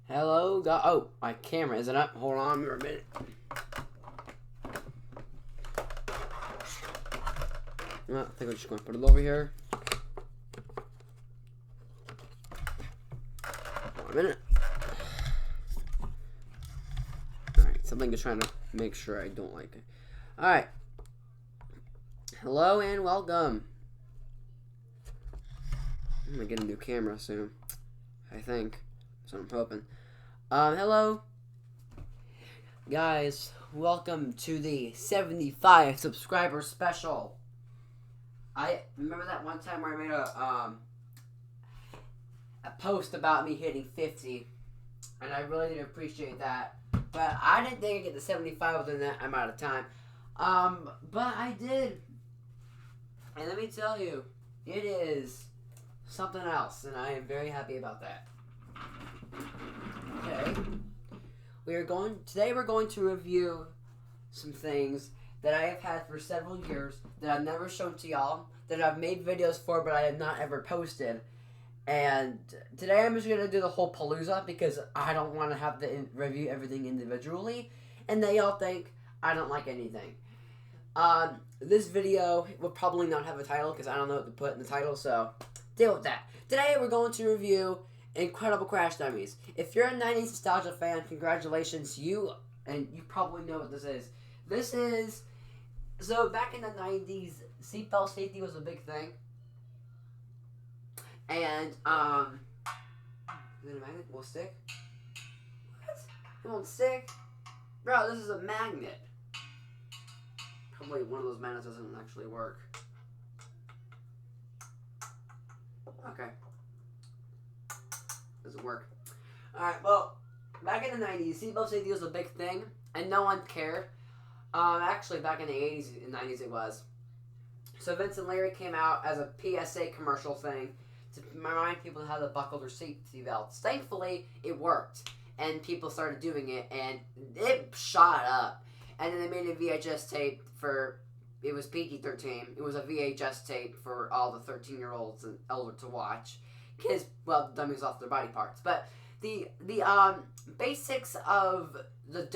Hello, God. Oh, my camera isn't up. Hold on for a minute. I think I'm just going to put it over here. One minute. Alright, something is trying to make sure I don't like it. Alright. Hello and welcome. I'm going to get a new camera soon. I think. So I'm hoping. Hello. Guys, welcome to the 75 subscriber special. I remember that one time where I made a post about me hitting 50, and I really did appreciate that. But I didn't think I'd get to 75 within that amount of time. But I did. And let me tell you, it is something else, and I am very happy about that. Okay. Today we're going to review some things that I have had for several years that I've never shown to y'all, that I've made videos for but I have not ever posted. And today I'm just going to do the whole palooza because I don't want to have to review everything individually and they all think I don't like anything. This video will probably not have a title because I don't know what to put in the title, so deal with that. Today we're going to review Incredible Crash Dummies. If you're a 90s nostalgia fan, congratulations, you probably know what this is. So back in the 90s, seatbelt safety was a big thing. And, is it a magnet? Will it stick? What? It won't stick? Bro, this is a magnet. Probably one of those magnets doesn't actually work. Okay. Doesn't work. Alright, well, back in the 90s, seatbelt safety was a big thing, and no one cared. Actually, back in the 80s and 90s it was. So Vince and Larry came out as a PSA commercial thing to remind people how to buckle their safety belts. Thankfully, it worked, and people started doing it, and it shot up. And then they made a VHS tape for, it was PG-13. It was a VHS tape for all the 13-year-olds and older to watch. Because, well, the dummies off their body parts. But the basics of the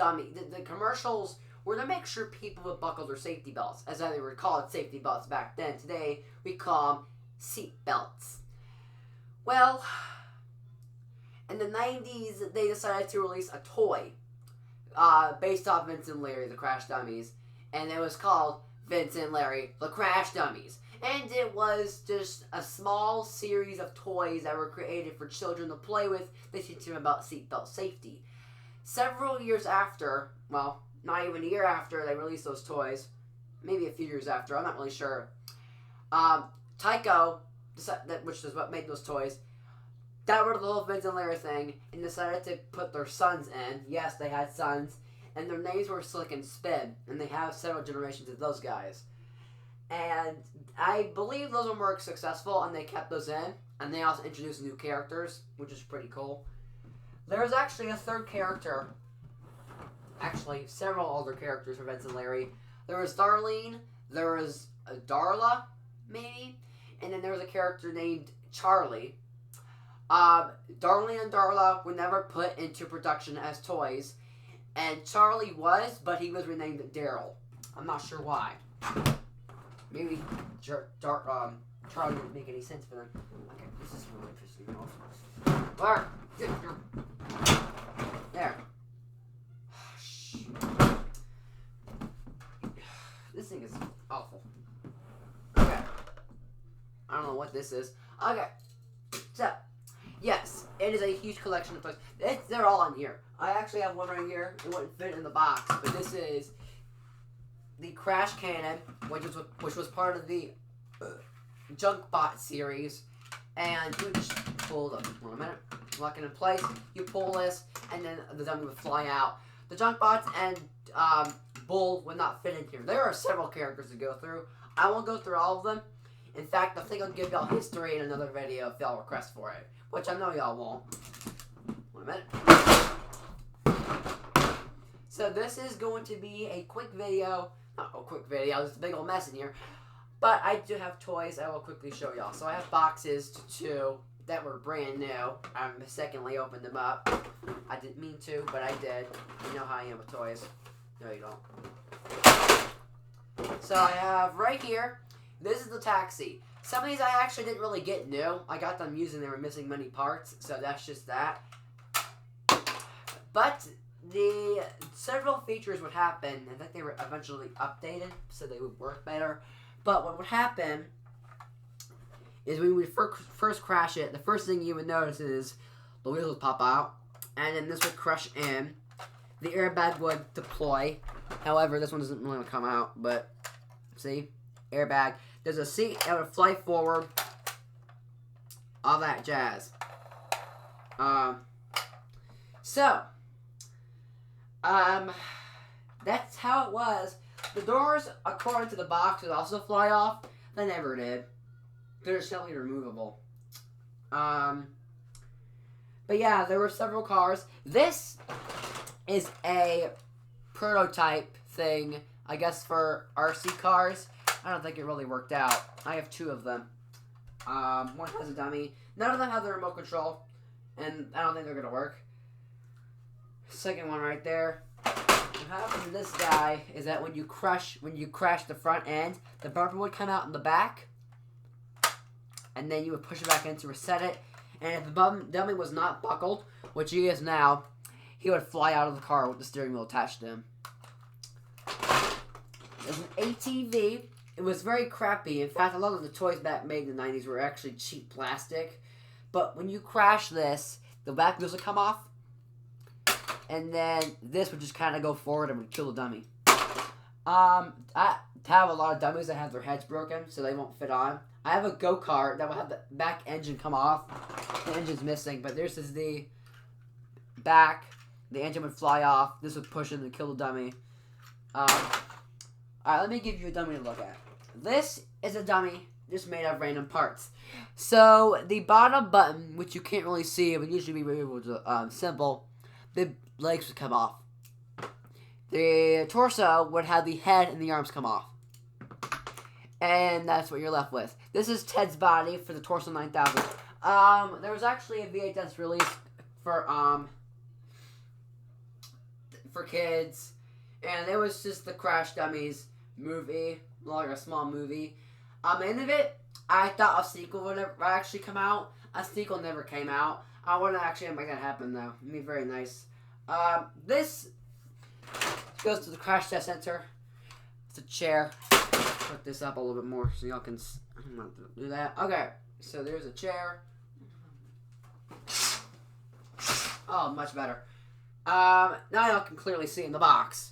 commercials were to make sure people would buckle their safety belts. As they were called safety belts back then. Today, we call them seat belts. Well, in the 90s, they decided to release a toy based off Vince and Larry, the Crash Dummies. And it was called Vince and Larry, the Crash Dummies. And it was just a small series of toys that were created for children to play with. They teach them about seatbelt safety. Several years after, well, not even a year after they released those toys, maybe a few years after, I'm not really sure, Tyco, which is what made those toys, got rid of the whole Vince and Larry thing and decided to put their sons in. Yes, they had sons, and their names were Slick and Spin, and they have several generations of those guys. And I believe those were more successful, and they kept those in. And they also introduced new characters, which is pretty cool. There was actually a third character. Actually, several other characters for Vince and Larry. There was Darlene. There was Darla, maybe. And then there was a character named Charlie. Darlene and Darla were never put into production as toys. And Charlie was, but he was renamed Daryl. I'm not sure why. Maybe Charlie didn't make any sense for them. Okay, this is really interesting. Where? There. This thing is awful. Okay. I don't know what this is. Okay. So, yes, it is a huge collection of toys. They're all on here. I actually have one right here. It wouldn't fit in the box, but this is the Crash Cannon, which was part of the Junkbot series, and you just pull them. 1 minute, lock it in place. You pull this, and then the dummy would fly out. The Junkbots and Bull would not fit in here. There are several characters to go through. I won't go through all of them. In fact, I think I'll give y'all history in another video if y'all request for it, which I know y'all won't. 1 minute. So this is going to be a quick video. Not a quick video, there's a big old mess in here. But I do have toys I will quickly show y'all. So I have boxes to that were brand new. I mistakenly opened them up. I didn't mean to, but I did. You know how I am with toys. No, you don't. So I have right here, this is the taxi. Some of these I actually didn't really get new. I got them using, they were missing many parts, so that's just that. But the several features would happen, and I think they were eventually updated so they would work better. But what would happen is when we would first crash it, the first thing you would notice is the wheels would pop out, and then this would crush in. The airbag would deploy. However, this one doesn't really come out, but see, airbag. There's a seat that would fly forward. All that jazz. That's how it was. The doors, according to the box, would also fly off. They never did. They're simply removable. But yeah, there were several cars. This is a prototype thing, I guess, for RC cars. I don't think it really worked out. I have two of them. One has a dummy. None of them have the remote control, and I don't think they're gonna work. Second one right there. What happens to this guy is that when you crash the front end, the bumper would come out in the back, and then you would push it back in to reset it. And if the dummy was not buckled, which he is now, he would fly out of the car with the steering wheel attached to him. It was an ATV. It was very crappy. In fact, a lot of the toys back made in the 90s were actually cheap plastic. But when you crash this, the back wheels would come off. And then this would just kind of go forward and would kill the dummy. I have a lot of dummies that have their heads broken, so they won't fit on. I have a go-kart that will have the back engine come off. The engine's missing, but this is the back. The engine would fly off. This would push in and kill the dummy. Alright, let me give you a dummy to look at. This is a dummy just made of random parts. So, the bottom button, which you can't really see, it would usually be able to simple. The legs would come off. The torso would have the head and the arms come off. And that's what you're left with. This is Ted's body for the Torso 9000. There was actually a VHS release for kids, and it was just the Crash Dummies movie, like a small movie. End of it, I thought a sequel would actually come out. A sequel never came out. I want to actually make that happen though. It'd be very nice. This goes to the Crash Test Center. It's a chair. Put this up a little bit more so y'all can do that. Okay, so there's a chair. Oh, much better. Now y'all can clearly see in the box.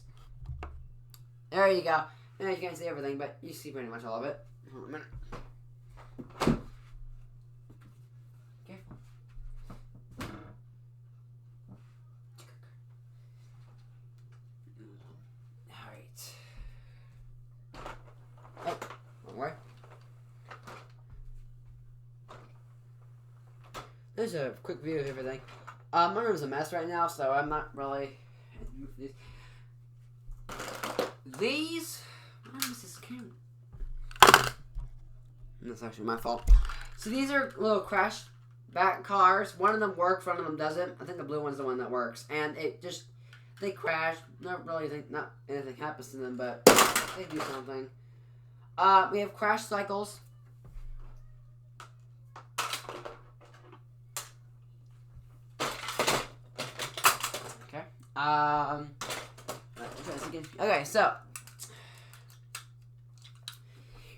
There you go. Now you can't see everything, but you see pretty much all of it. Hold on a minute. Careful. Alright. Oh, wrong way. There's a quick view of everything. My room's a mess right now, so I'm not really... These... What is this camera? That's actually my fault. So these are little crash back cars. One of them works, one of them doesn't. I think the blue one's the one that works. And it just... They crash. Not anything happens to them, but they do something. We have crash cycles. Okay, so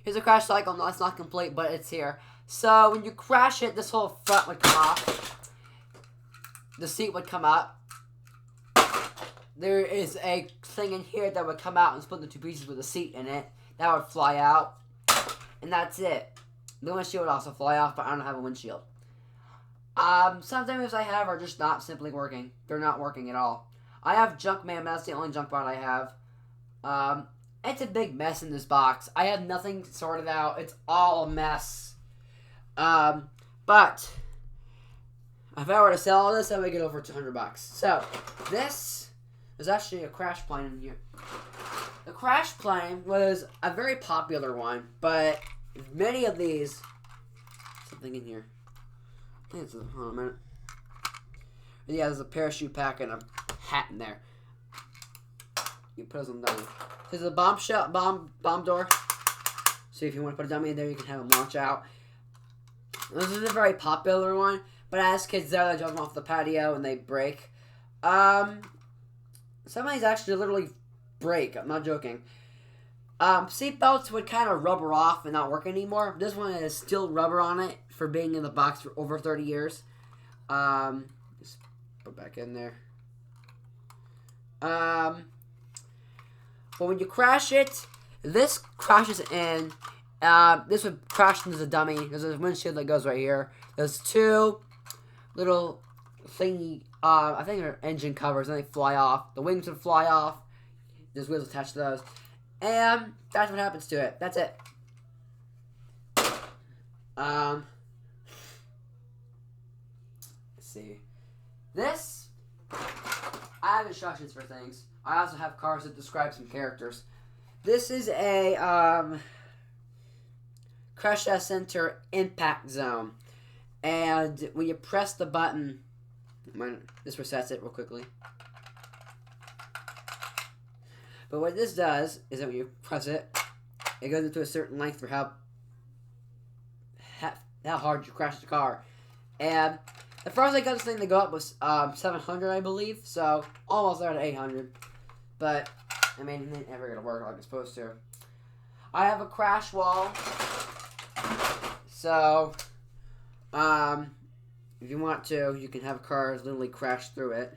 here's a crash cycle. No, it's not complete, but it's here. So when you crash it, this whole front would come off. The seat would come up. There is a thing in here that would come out and split into two pieces with a seat in it. That would fly out. And that's it. The windshield would also fly off, but I don't have a windshield. Some things I have are just not simply working. They're not working at all. I have Junkman, but that's the only junk bot I have. It's a big mess in this box. I have nothing sorted out. It's all a mess. But if I were to sell all this, I would get over $200. So, this is actually a crash plane in here. The crash plane was a very popular one, but many of these... Something in here. think it's hold on a minute. Yeah, there's a parachute pack and a hat in there. You put them down. There's a bomb door. So if you want to put a dummy in there, you can have them launch out. This is a very popular one, but as kids there, they jump them off the patio and they break. Some of these actually literally break. I'm not joking. Seat belts would kind of rubber off and not work anymore. This one has still rubber on it for being in the box for over 30 years. Just put back in there. But when you crash it, this crashes in. This would crash into the dummy. There's a windshield that goes right here. There's two little thingy, I think they're engine covers, and they fly off. The wings would fly off. There's wheels attached to those. And that's what happens to it. That's it. Let's see. This, I have instructions for things. I also have cards that describe some characters. This is a crash test center impact zone. And when you press the button, this resets it real quickly. But what this does is that when you press it, it goes into a certain length for how hard you crash the car. And the first I got this thing to go up was 700, I believe. So almost there to 800. But I mean, it ain't ever gonna work like it's supposed to. I have a crash wall. So if you want to, you can have cars literally crash through it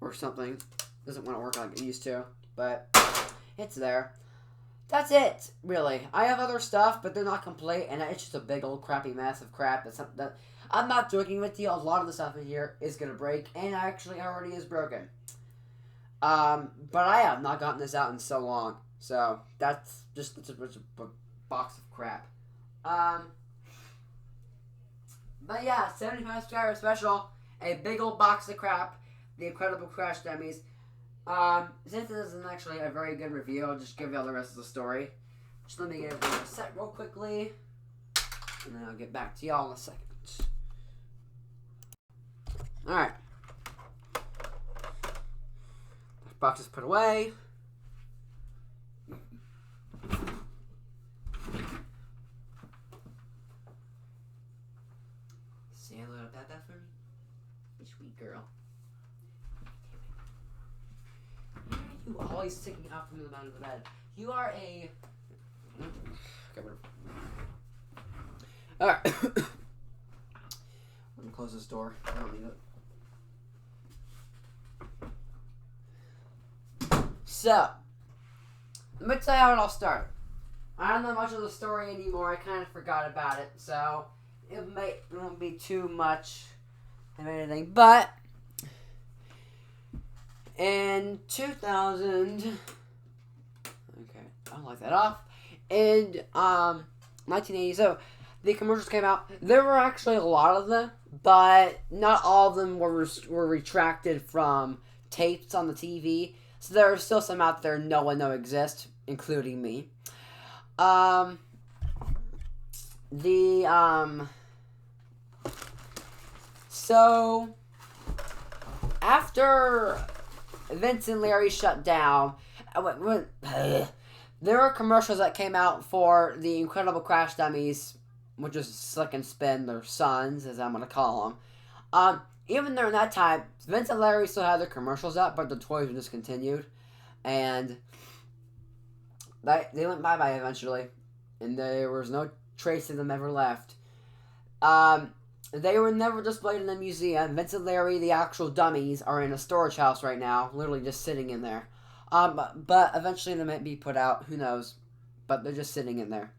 or something. Doesn't want to work like it used to, but it's there. That's it, really. I have other stuff, but they're not complete, and it's just a big old crappy mess of crap. That I'm not joking with you. A lot of the stuff in here is gonna break, and actually already is broken. But I have not gotten this out in so long, so that's just it's a box of crap. But yeah, 75 subscriber special, a big old box of crap, the Incredible Crash Dummies. Since this isn't actually a very good review, I'll just give you all the rest of the story. Just let me get everything set real quickly, and then I'll get back to y'all in a second. Alright. Box is put away. Say a little about that for me? You sweet girl. You always sticking out from the bottom of the bed. You are a... Alright. I'm gonna close this door. I don't need it. So, let me tell you how it all started. I don't know much of the story anymore. I kind of forgot about it, so it won't be too much of anything. But in 2000, okay, I'll lock that off. In 1980, so the commercials came out. There were actually a lot of them, but not all of them were retracted from tapes on the TV. So there are still some out there no one knows exist, including me. So after Vince and Larry shut down, there were commercials that came out for the Incredible Crash Dummies, which is Slick and Spin, their sons, as I'm going to call them. Even during that time, Vince and Larry still had their commercials up, but the toys were discontinued. And they went bye-bye eventually. And there was no trace of them ever left. They were never displayed in a museum. Vince and Larry, the actual dummies, are in a storage house right now, literally just sitting in there. But eventually they might be put out, who knows. But they're just sitting in there.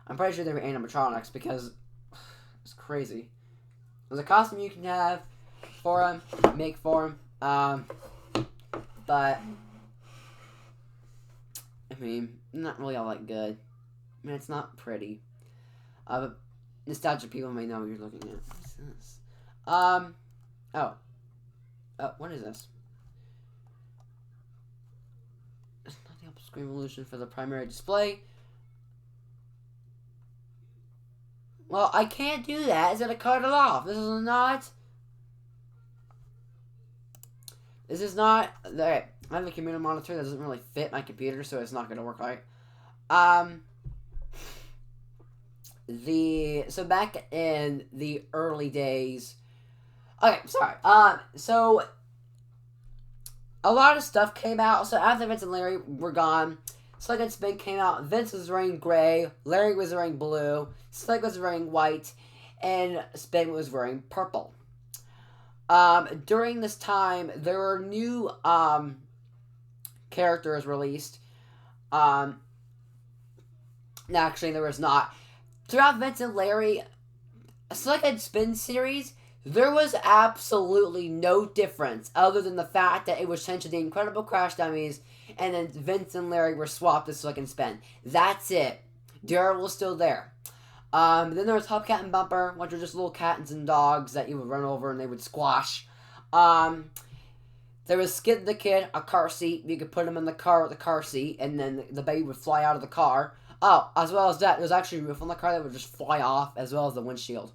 I'm pretty sure they were animatronics because it's crazy. There's a costume you can have for them, make for them, but, I mean, not really all that good. I mean, it's not pretty. But nostalgic people may know what you're looking at. What's this? What is this? It's not the up-screen resolution for the primary display. Well, I can't do that. It's gonna cut it off. This is not. This is not. Alright, I have a computer monitor that doesn't really fit my computer, so it's not gonna work right. So back in the early days. Okay, sorry. So a lot of stuff came out. So after Vince and Larry were gone, Slick and Spin came out. Vince was wearing gray, Larry was wearing blue, Slick was wearing white, and Spin was wearing purple. During this time, there were new characters released. Actually, there was not. Throughout Vince and Larry, Slick and Spin series, there was absolutely no difference other than the fact that it was changed to the Incredible Crash Dummies, and then Vince and Larry were swapped to Slick and Spin. That's it. Daryl was still there. Then there was Hubcat and Bumper, which were just little cats and dogs that you would run over and they would squash. There was Skid the Kid, a car seat. You could put him in the car with the car seat, and then the baby would fly out of the car. Oh, as well as that, there was actually a roof on the car that would just fly off, as well as the windshield.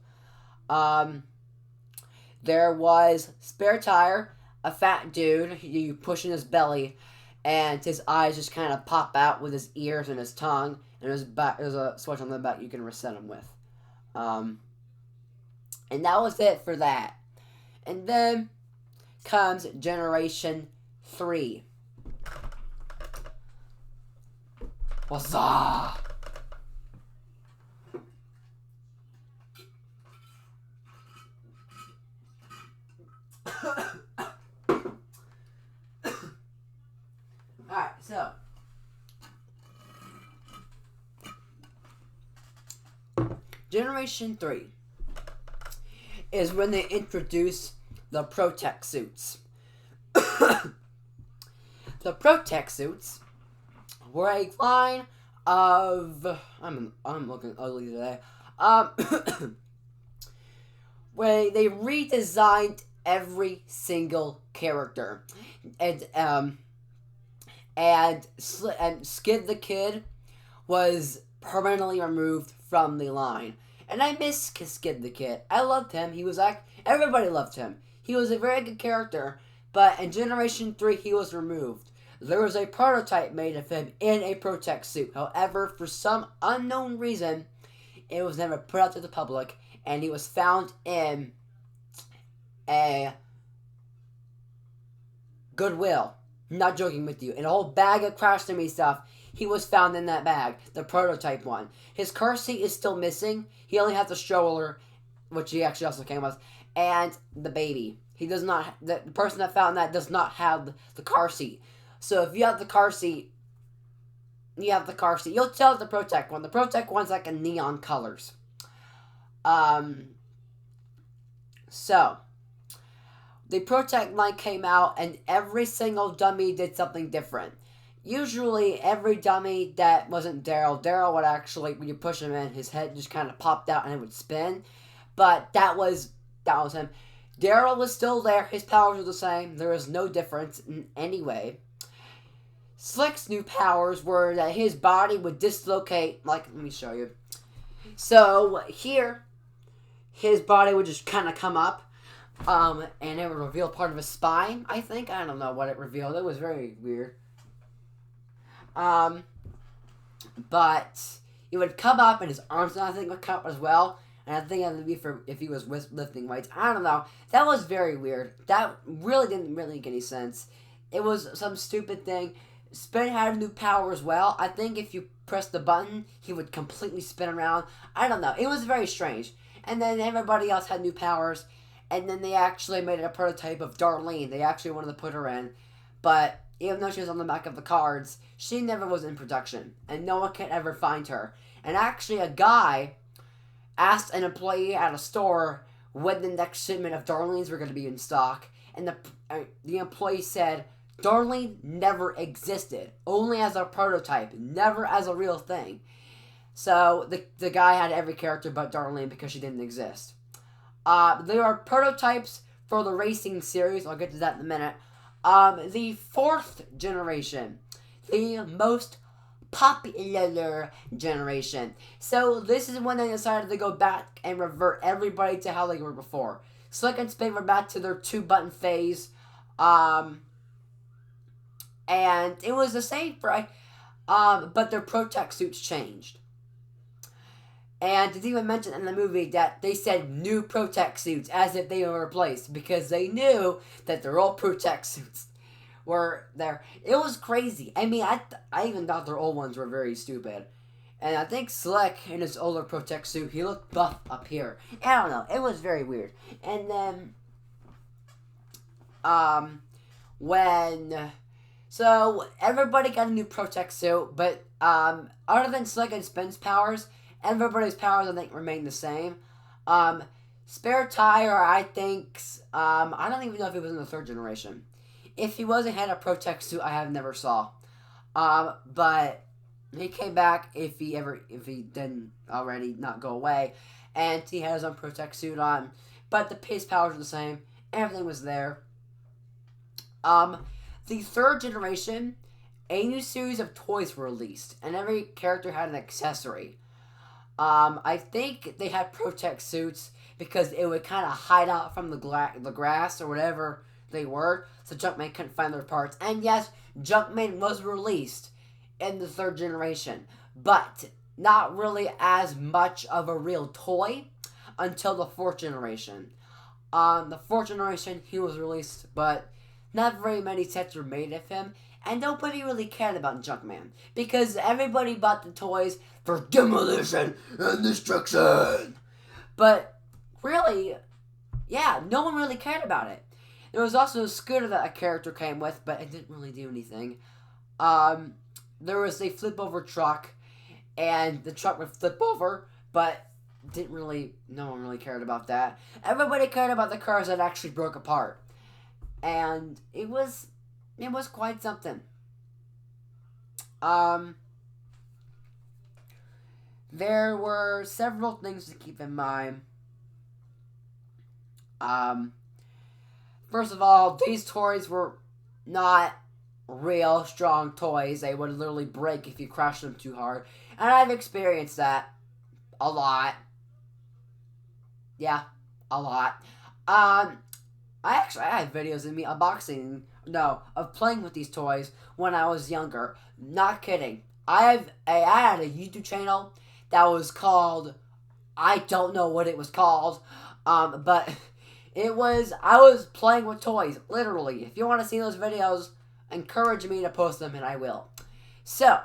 There was Spare Tire, a fat dude. You push in his belly, and his eyes just kind of pop out with his ears and his tongue. And there's a switch on the back you can reset him with. And that was it for that. And then comes Generation 3. What's up? Alright, so Generation 3 is when they introduce the Protect suits. The Protect suits were a line of I'm looking ugly today. Where they redesigned every single character, and Skid the Kid was permanently removed from the line. And I miss Skid the Kid. I loved him. Everybody loved him. He was a very good character, but in Generation 3 he was removed. There was a prototype made of him in a Protect suit. However, for some unknown reason, it was never put out to the public, and he was found in a Goodwill. Not joking with you. In a whole bag of Crash Dummy stuff, he was found in that bag. The prototype one. His car seat is still missing. He only has the stroller, which he actually also came with, and the baby. He does not. The person that found that does not have the car seat. So if you have the car seat, you have the car seat. You'll tell the Protect one. The Protect one's like in neon colors. So the Protect line came out, and every single dummy did something different. Usually, every dummy that wasn't Daryl would actually, when you push him in, his head just kind of popped out and it would spin. But that was him. Daryl was still there. His powers were the same. There was no difference in any way. Slick's new powers were that his body would dislocate. Let me show you. So, here, his body would just kind of come up. And it would reveal part of his spine, I think. I don't know what it revealed. It was very weird. But it would come up, and his arms, I think, would come up as well. And I think that would be for if he was lifting weights. I don't know. That was very weird. That really didn't really make any sense. It was some stupid thing. Spin had a new power as well. I think if you press the button, he would completely spin around. I don't know. It was very strange. And then everybody else had new powers. And then they actually made a prototype of Darlene. They actually wanted to put her in. But even though she was on the back of the cards, she never was in production. And no one could ever find her. And actually a guy asked an employee at a store when the next shipment of Darlene's were going to be in stock. And the employee said, Darlene never existed. Only as a prototype. Never as a real thing. So the guy had every character but Darlene because she didn't exist. There are prototypes for the racing series. I'll get to that in a minute. The fourth generation. The most popular generation. So this is when they decided to go back and revert everybody to how they were before. Slick and Spin were back to their 2-button phase. And it was the same for, but their Protect suits changed. And it's even mentioned in the movie that they said new Protect suits as if they were replaced because they knew that their old Protect suits were there. It was crazy. I mean, I even thought their old ones were very stupid. And I think Slick in his older Protect suit, he looked buff up here. I don't know. It was very weird. And then, so everybody got a new Protect suit, but other than Slick and Spin's powers, everybody's powers, I think, remain the same. Spare Tire, I think, I don't even know if he was in the 3rd generation. If he was, he had a Protect suit I have never saw. But he came back if he didn't already not go away. And he had his own Protect suit on. But his powers were the same. Everything was there. The 3rd generation, a new series of toys were released. And every character had an accessory. I think they had Protect suits because it would kind of hide out from the grass or whatever they were, so Junkman couldn't find their parts. And yes, Junkman was released in the 3rd generation, but not really as much of a real toy until the 4th generation. The 4th generation, he was released, but not very many sets were made of him, and nobody really cared about Junkman, because everybody bought the toys for demolition and destruction. But really, yeah, no one really cared about it. There was also a scooter that a character came with, but it didn't really do anything. There was a flip-over truck, and the truck would flip over, but no one really cared about that. Everybody cared about the cars that actually broke apart. And it was quite something. There were several things to keep in mind. First of all, these toys were not real strong toys. They would literally break if you crashed them too hard. And I've experienced that a lot. Yeah, a lot. I have videos of me unboxing, of playing with these toys when I was younger. Not kidding. I had a YouTube channel that was called, I don't know what it was called, but I was playing with toys, literally. If you want to see those videos, encourage me to post them and I will. So,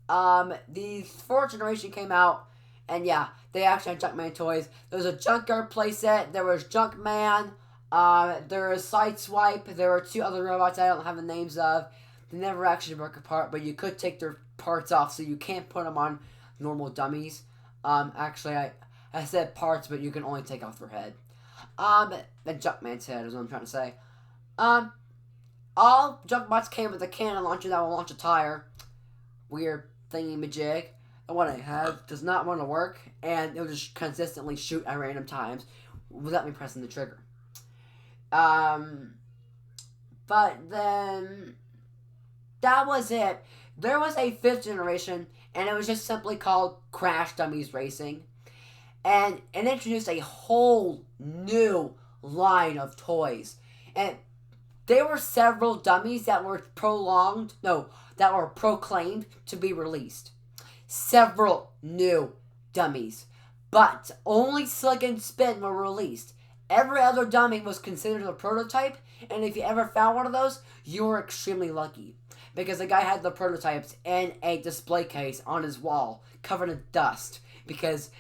the 4th generation came out, and yeah, they actually had Junkman toys. There was a Junkyard playset, there was Junkman, there was Sideswipe, there were 2 other robots I don't have the names of. They never actually broke apart, but you could take their parts off, so you can't put them on normal dummies. Actually, I said parts, but you can only take off their head. And Junkman's head is what I'm trying to say. All Junkbots came with a cannon launcher that will launch a tire. Weird thingy-majig. The one I have does not want to work, and it will just consistently shoot at random times without me pressing the trigger. But then that was it. There was a 5th generation, and it was just simply called Crash Dummies Racing. And it introduced a whole new line of toys. And there were several dummies that were proclaimed to be released. Several new dummies. But only Slick and Spin were released. Every other dummy was considered a prototype, and if you ever found one of those, you were extremely lucky. Because the guy had the prototypes in a display case on his wall, covered in dust. Because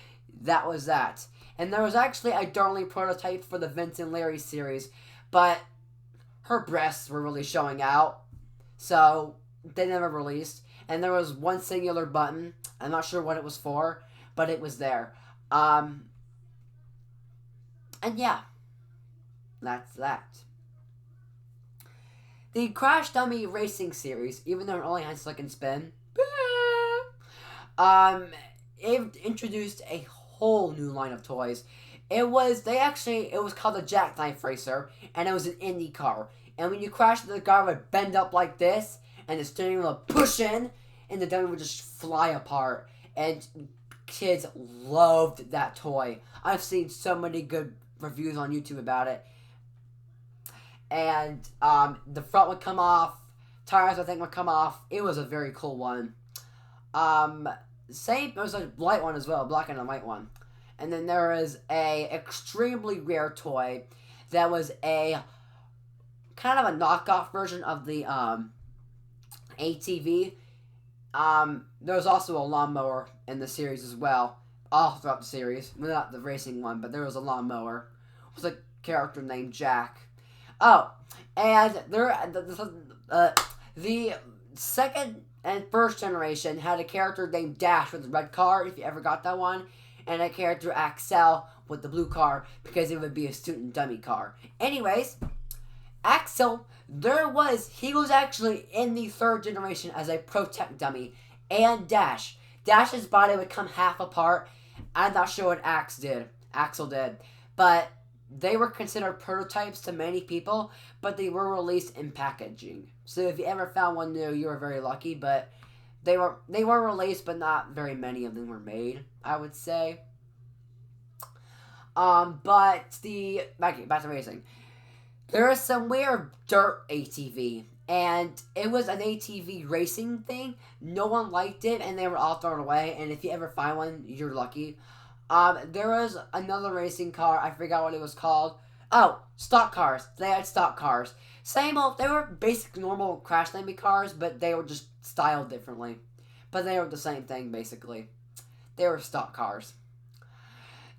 that was that. And there was actually a Darling prototype for the Vince and Larry series, but her breasts were really showing out, so they never released. And there was one singular button. I'm not sure what it was for, but it was there. And yeah, that's that. The Crash Dummy Racing series, even though it only had Slick and Spin, it introduced a whole new line of toys. It was called the Jackknife Racer, and it was an Indy car. And when you crashed, the car would bend up like this, and the steering wheel would push in, and the dummy would just fly apart. And kids loved that toy. I've seen so many good reviews on YouTube about it. And the front would come off. Tires, I think, would come off. It was a very cool one. It was a light one as well, black and a white one. And then there is a extremely rare toy that was a kind of a knockoff version of the ATV. There was also a lawnmower in the series as well, all throughout the series. Well, not the racing one, but there was a lawnmower with a character named Jack. Oh, and the second and first generation had a character named Dash with the red car, if you ever got that one, and a character Axel with the blue car, because it would be a student dummy car. Anyways, Axel, he was actually in the third generation as a Protect dummy, and Dash. Dash's body would come half apart. I'm not sure what Axel did, but they were considered prototypes to many people, but they were released in packaging. So if you ever found one new, you were very lucky, but they were released, but not very many of them were made, I would say. But back to racing. There is some weird dirt ATV, and it was an ATV racing thing. No one liked it, and they were all thrown away, and if you ever find one, you're lucky. There was another racing car, I forgot what it was called. Oh, stock cars. They had stock cars. Same old, they were basic normal Crash Landing cars, but they were just styled differently. But they were the same thing, basically. They were stock cars.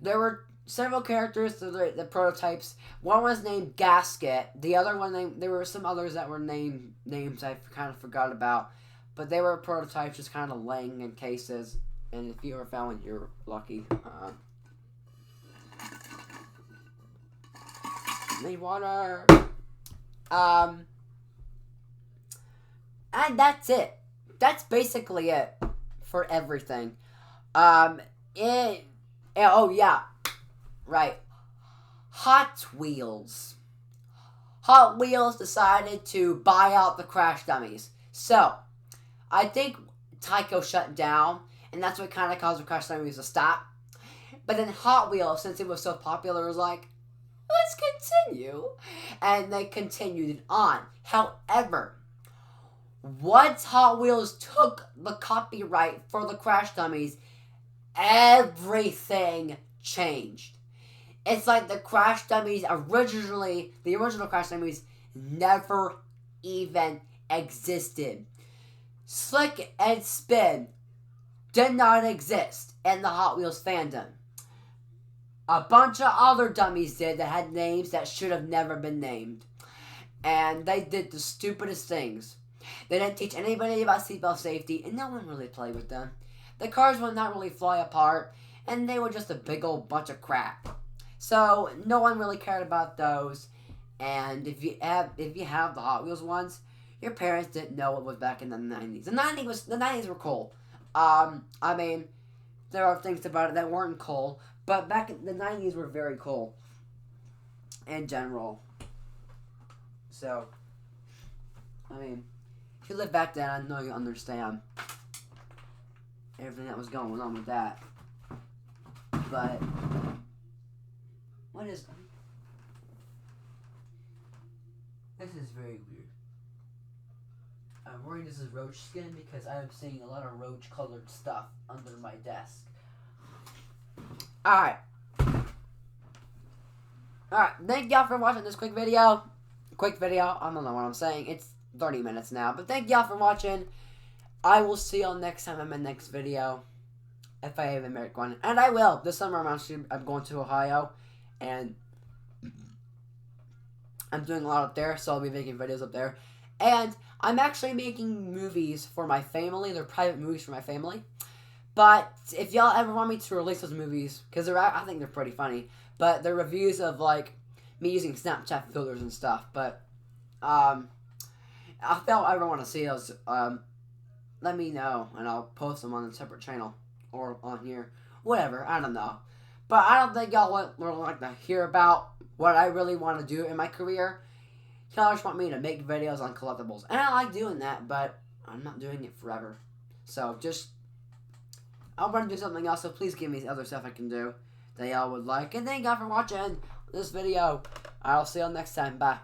There were several characters, the prototypes. One was named Gasket. The other one, there were some others that were names I kind of forgot about. But they were prototypes, just kind of laying in cases. And if you ever found one, you're lucky. Need water. And that's it. That's basically it for everything. Oh yeah, right. Hot Wheels. Hot Wheels decided to buy out the Crash dummies. So, I think Tyco shut down, and that's what kind of caused the Crash dummies to stop. But then Hot Wheels, since it was so popular, was like, let's continue. And they continued it on. However, once Hot Wheels took the copyright for the Crash dummies, everything changed. It's like the Crash dummies the original Crash dummies never even existed. Slick and Spin did not exist in the Hot Wheels fandom. A bunch of other dummies did that had names that should have never been named. And they did the stupidest things. They didn't teach anybody about seatbelt safety, and no one really played with them. The cars would not really fly apart, and they were just a big old bunch of crap. So no one really cared about those. And if you have the Hot Wheels ones, your parents didn't know what was back in the 90s. The 90s were cool. I mean, there are things about it that weren't cool, but back in the 90s were very cool in general. So, I mean, if you live back then, I know you understand everything that was going on with that. But, what is... This is very weird. I'm worried this is roach skin because I am seeing a lot of roach colored stuff under my desk. Alright, thank y'all for watching this quick video. I don't know what I'm saying. It's 30 minutes now. But thank y'all for watching. I will see y'all next time in my next video. If I even make one. And I will. This summer I'm going to Ohio. And I'm doing a lot up there. So I'll be making videos up there. And I'm actually making movies for my family. They're private movies for my family. But if y'all ever want me to release those movies, because I think they're pretty funny, but they're reviews of, like, me using Snapchat filters and stuff. But, if y'all ever want to see those, let me know, and I'll post them on a separate channel, or on here, whatever, I don't know. But I don't think y'all would like to hear about what I really want to do in my career. Y'all just want me to make videos on collectibles, and I like doing that, but I'm not doing it forever. So just, I want to do something else, so please give me other stuff I can do that y'all would like. And thank y'all for watching this video. I'll see y'all next time. Bye.